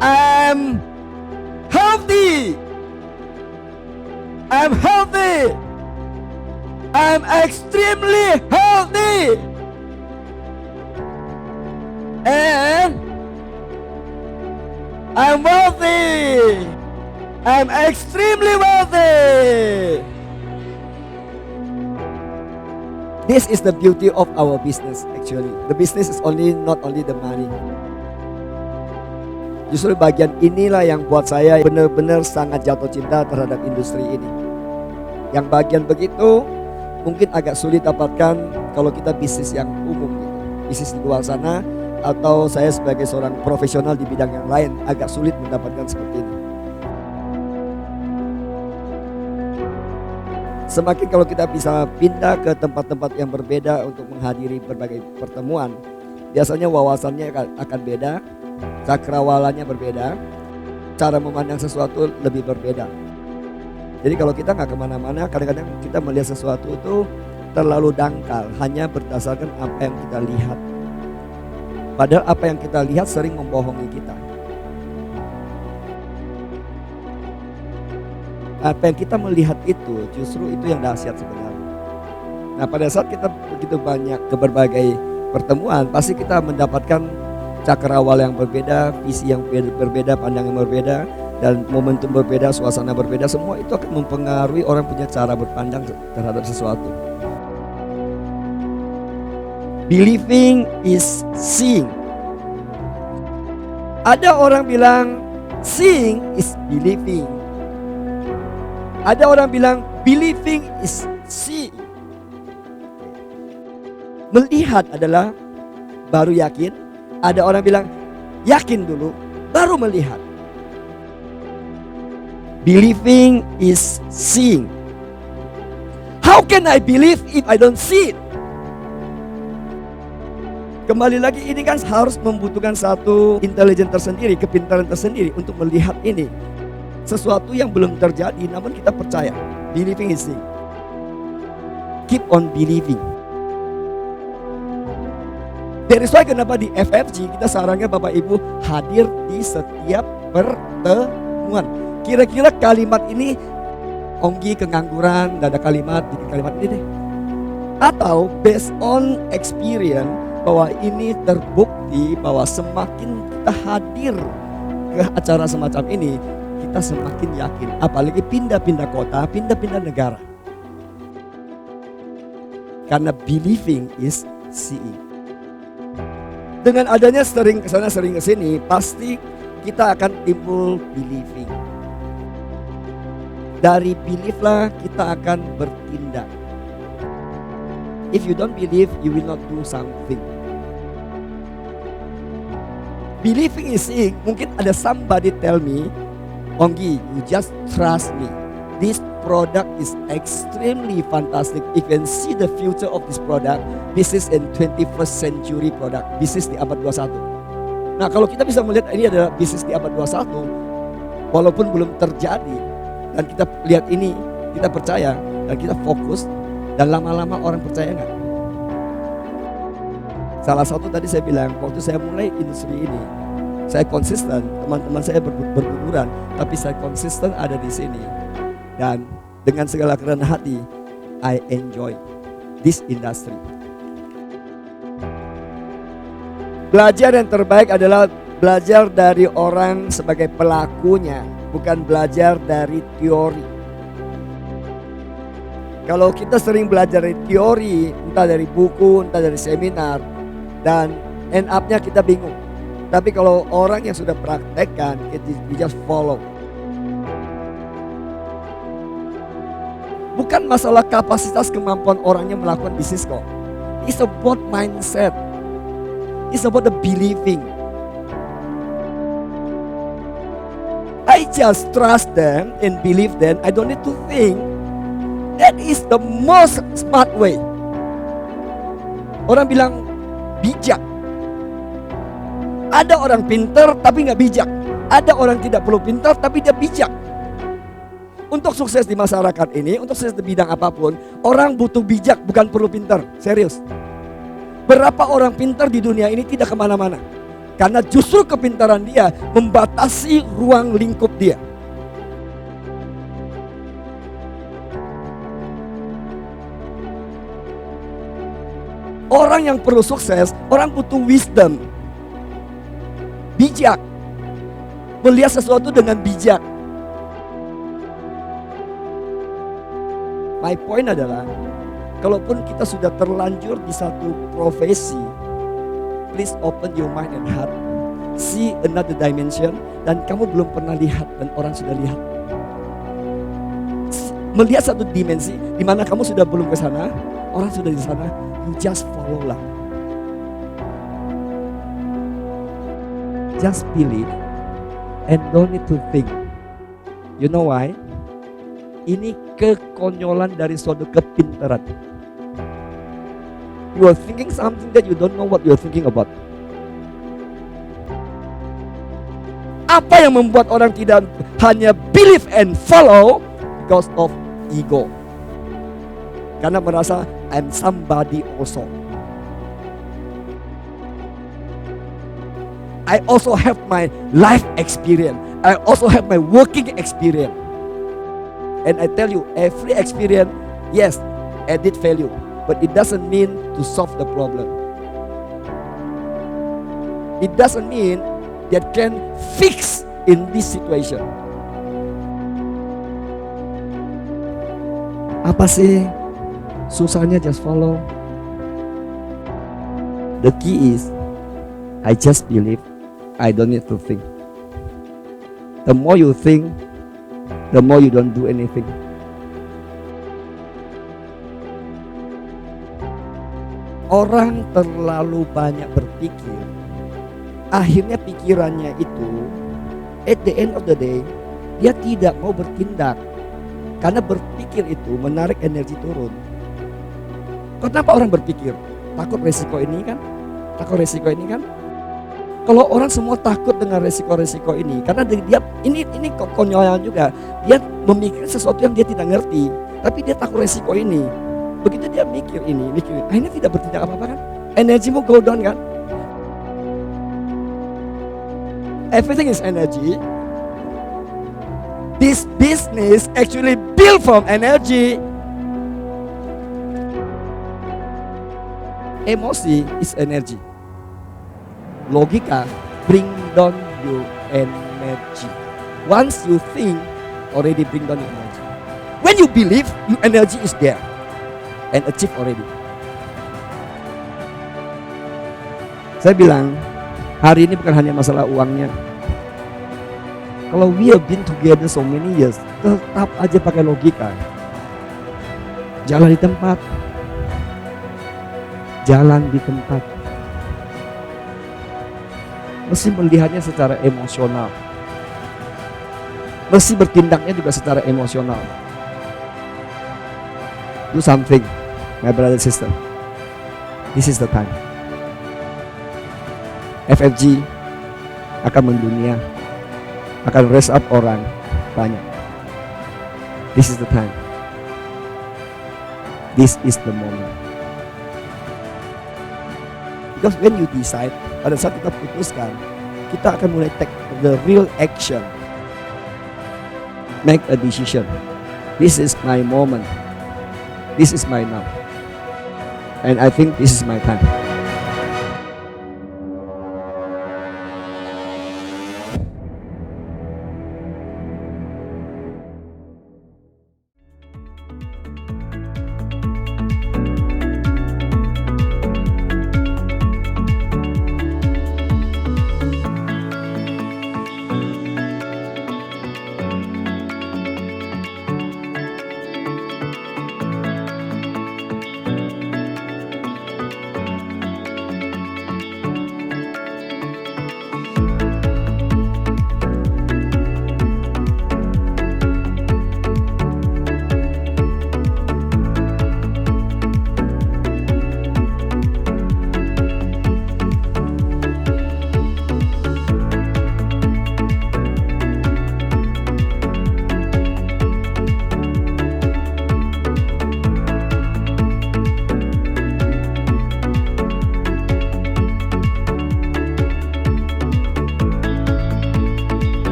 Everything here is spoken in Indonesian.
I'm healthy. I'm healthy. I'm extremely healthy. And I'm wealthy. I'm extremely wealthy. This is the beauty of our business actually. The business is not only the money. Justru bagian inilah yang buat saya benar-benar sangat jatuh cinta terhadap industri ini. Yang bagian begitu mungkin agak sulit dapatkan kalau kita bisnis yang umum gitu. Bisnis di luar sana atau saya sebagai seorang profesional di bidang yang lain agak sulit mendapatkan seperti ini. Semakin kalau kita bisa pindah ke tempat-tempat yang berbeda untuk menghadiri berbagai pertemuan, biasanya wawasannya akan beda, cakrawalannya berbeda, cara memandang sesuatu lebih berbeda. Jadi kalau kita nggak kemana-mana, kadang-kadang kita melihat sesuatu itu terlalu dangkal, hanya berdasarkan apa yang kita lihat. Padahal apa yang kita lihat sering membohongi kita. Apa yang kita melihat itu justru itu yang dahsyat sebenarnya. Nah pada saat kita begitu banyak ke berbagai pertemuan, pasti kita mendapatkan cakrawala yang berbeda, visi yang berbeda, pandangan yang berbeda, dan momentum berbeda, suasana berbeda. Semua itu akan mempengaruhi orang punya cara berpandang terhadap sesuatu. Believing is seeing. Ada orang bilang seeing is believing. Ada orang bilang believing is seeing. Melihat adalah baru yakin. Ada orang bilang yakin dulu baru melihat. Believing is seeing. How can I believe if I don't see it? Kembali lagi ini kan harus membutuhkan satu intelijen tersendiri, kepintaran tersendiri untuk melihat ini. Sesuatu yang belum terjadi namun kita percaya. Believing is seeing. Keep on believing. Dari why kenapa di FFG kita sarankan Bapak Ibu hadir di setiap pertemuan. Kira-kira kalimat ini Onggi kengangguran, gak ada kalimat, bikin kalimat ini deh. Atau based on experience bahwa ini terbukti bahwa semakin kita hadir ke acara semacam ini, kita semakin yakin. Apalagi pindah-pindah kota, pindah-pindah negara. Karena believing is seeing. Dengan adanya sering kesana sering kesini, pasti kita akan timbul believing. Dari belief lah kita akan bertindak. If you don't believe, you will not do something. Believing is seeing. Mungkin ada somebody tell me, Onggi, you just trust me. This product is extremely fantastic. If you can see the future of this product, this is in 21st century product. Bisnis di abad 21. Nah kalau kita bisa melihat ini adalah bisnis di abad 21, walaupun belum terjadi, dan kita lihat ini, kita percaya, dan kita fokus, dan lama-lama orang percaya nggak? Salah satu tadi saya bilang, waktu saya mulai industri ini, saya konsisten, teman-teman saya berguguran, tapi saya konsisten ada di sini. Dan dengan segala kerendahan hati, I enjoy this industry. Belajar yang terbaik adalah belajar dari orang sebagai pelakunya, bukan belajar dari teori. Kalau kita sering belajar dari teori, entah dari buku, entah dari seminar, dan end up-nya kita bingung. Tapi kalau orang yang sudah praktekkan, we just follow. Bukan masalah kapasitas kemampuan orangnya melakukan bisnis kok. It's about mindset. It's about the believing. I just trust them and believe them. I don't need to think. That is the most smart way. Orang bilang bijak. Ada orang pintar tapi nggak bijak. Ada orang tidak perlu pintar tapi dia bijak. Untuk sukses di masyarakat ini, untuk sukses di bidang apapun, orang butuh bijak, bukan perlu pintar. Serius. Berapa orang pintar di dunia ini tidak kemana-mana? Karena justru kepintaran dia membatasi ruang lingkup dia. Orang yang perlu sukses, orang butuh wisdom. Bijak. Melihat sesuatu dengan bijak. My point adalah, kalaupun kita sudah terlanjur di satu profesi, please open your mind and heart. See another dimension, dan kamu belum pernah lihat dan orang sudah lihat. Melihat satu dimensi di mana kamu sudah belum ke sana, orang sudah di sana, you just follow lah. Just believe and don't need to think. You know why? Ini kekonyolan dari suatu kepintaran. You are thinking something that you don't know what you are thinking about. Apa yang membuat orang tidak hanya believe and follow? Because of ego. Karena merasa I'm somebody also. I also have my life experience. I also have my working experience. And I tell you, every experience, yes, added value, but it doesn't mean to solve the problem. It doesn't mean that can fix in this situation. Apa sih susahnya? Just follow. The key is, I just believe. I don't need to think. The more you think, the more you don't do anything. Orang terlalu banyak berpikir, akhirnya pikirannya itu, at the end of the day, dia tidak mau bertindak. Karena berpikir itu menarik energi turun. Kenapa orang berpikir? Takut resiko ini kan? Takut resiko ini kan? Kalau orang semua takut dengan resiko-resiko ini, karena dia ini konyolan juga. Dia memikir sesuatu yang dia tidak ngerti, tapi dia takut resiko ini. Begitu dia mikir ini, akhirnya tidak bertindak apa-apa kan? Energimu go down kan? Everything is energy. This business actually built from energy. Emosi is energy. Logika bring down your energy. Once you think, already bring down your energy. When you believe, your energy is there and achieve already. Saya bilang, hari ini bukan hanya masalah uangnya. Kalau we have been together so many years, tetap aja pakai logika. Jalan di tempat. Jalan di tempat. Mesti melihatnya secara emosional. Mesti bertindaknya juga secara emosional. Do something, my brother and sister. This is the time. FFG akan mendunia, akan raise up orang banyak. This is the time. This is the moment. Because when you decide, pada saat kita putuskan, kita akan mulai take the real action. Make a decision. This is my moment. This is my now. And I think this is my time.